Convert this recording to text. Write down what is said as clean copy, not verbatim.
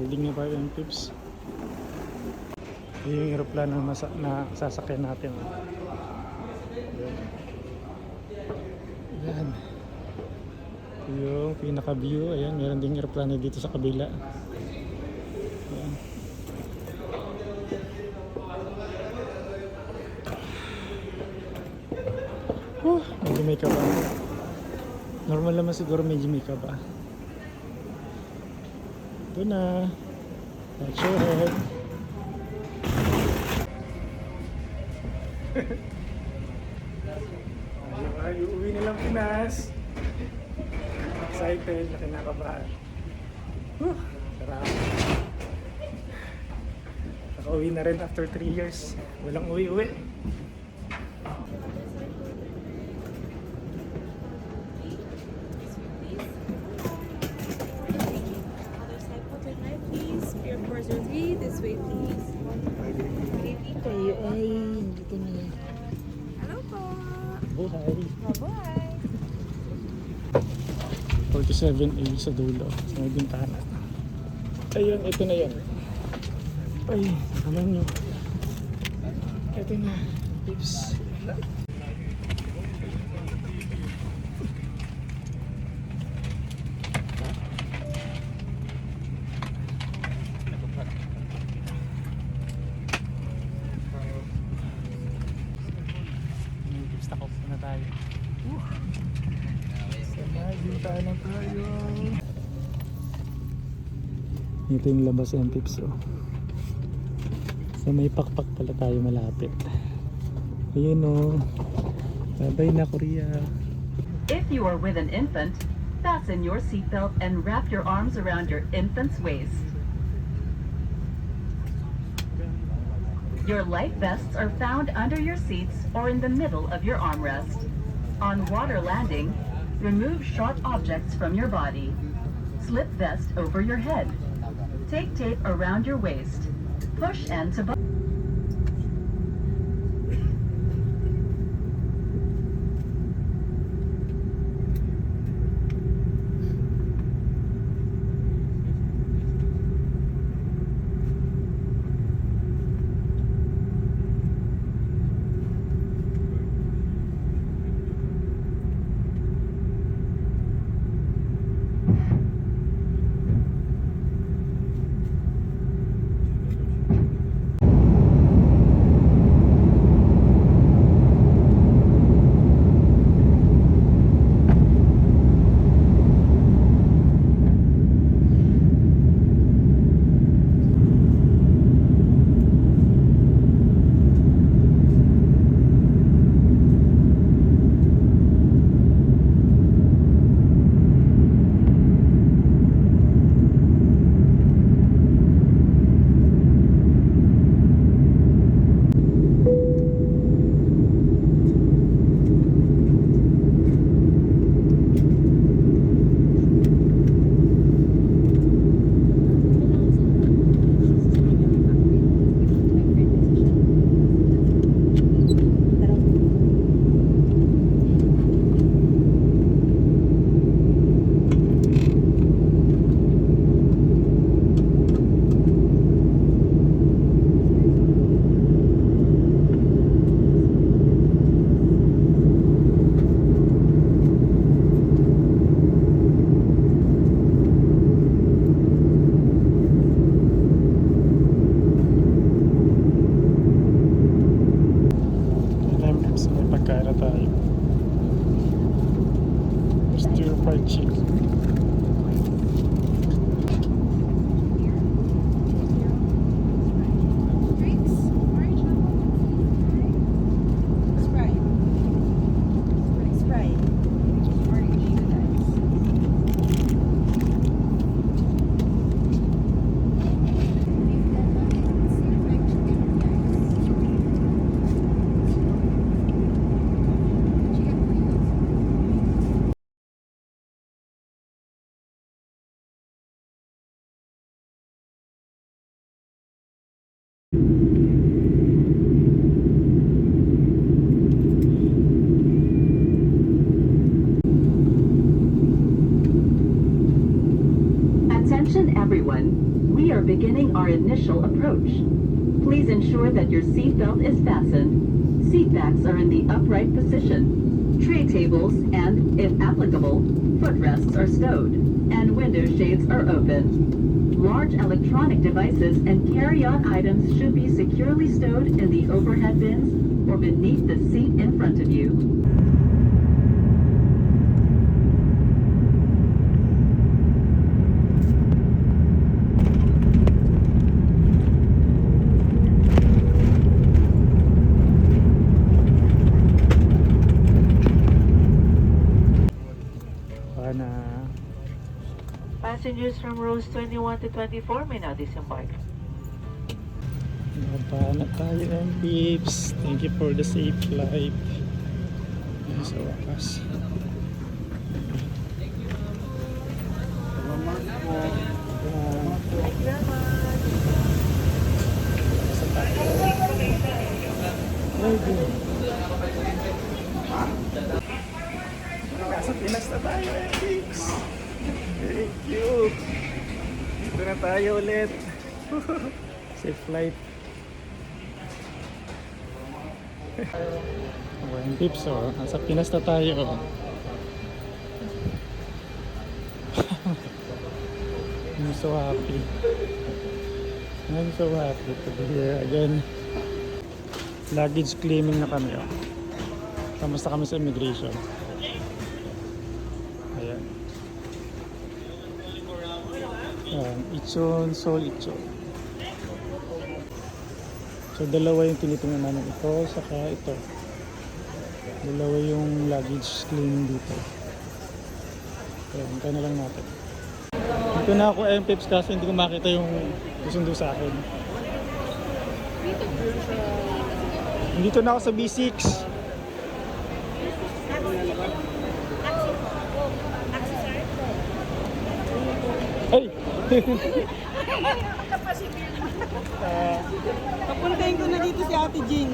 Boarding na tayo yung tips. Yung aeroplano na sasakyan natin. Ayan. Yung pinaka view. Ayan, meron ding aeroplano dito sa kabila. Ayan. Medyo may kaba. Normal naman siguro medyo may kaba. Ito na. Watch your head. Ay, uuwi nilang Pinas. Excited, nakinakabahan. Sarap. Nakauwi na rin after 3 years. Walang uwi-uwi. This way, please. Tayo ay dito na. Hello po. Buhay. Bye-bye. 47A sa dulo. Sa may bintana. Ayun, ito na yan. Ay, naman nyo. Ito na. Tips. Stop na tayo. Samay na tayo. Ito yung labas ng tips. So may pakpak pala tayo malapit. Ayun o. Bye-bye na Korea. If you are with an infant, fasten your seatbelt and wrap your arms around your infant's waist. Your life vests are found under your seats or in the middle of your armrest. On water landing, remove sharp objects from your body. Slip vest over your head. Take tape around your waist. Push end to button. fried chicken. Drinks? Orange apple? Sprite. Sprite. Orange. Attention everyone, we are initial approach. Please ensure that your seatbelt is fastened. Seat backs are in the upright position. Tray tables and, if applicable, footrests are stowed, and window shades are open. Large electronic devices and carry-on items should be securely stowed in the overhead bins or beneath the seat in front of you. Na Passengers from rows 21 to 24 may now disembark. nabana tayo ng peeps. Thank you for the safe flight. Yan sa wakas. Nasa Pinas na tayo eh, peeps. Thank you. Dito na tayo ulit. Safe flight. Well, tips oh, nasa Pinas na tayo. I'm so happy. I'm so happy to be here again. Luggage claiming na kami oh. Kamusta kami sa immigration? Ayan. Ayan, Ichon, Seoul, Ichon. So dalawa yung tinitingnan namin, ito saka ito. Dalawa yung luggage claim dito. Ayan, hintay na lang natin. Dito na ako MPEPS kasi hindi ko makita yung susundo sa akin. Dito na ako sa B6. Ay! Papuntahin ko na dito si Ate Jing.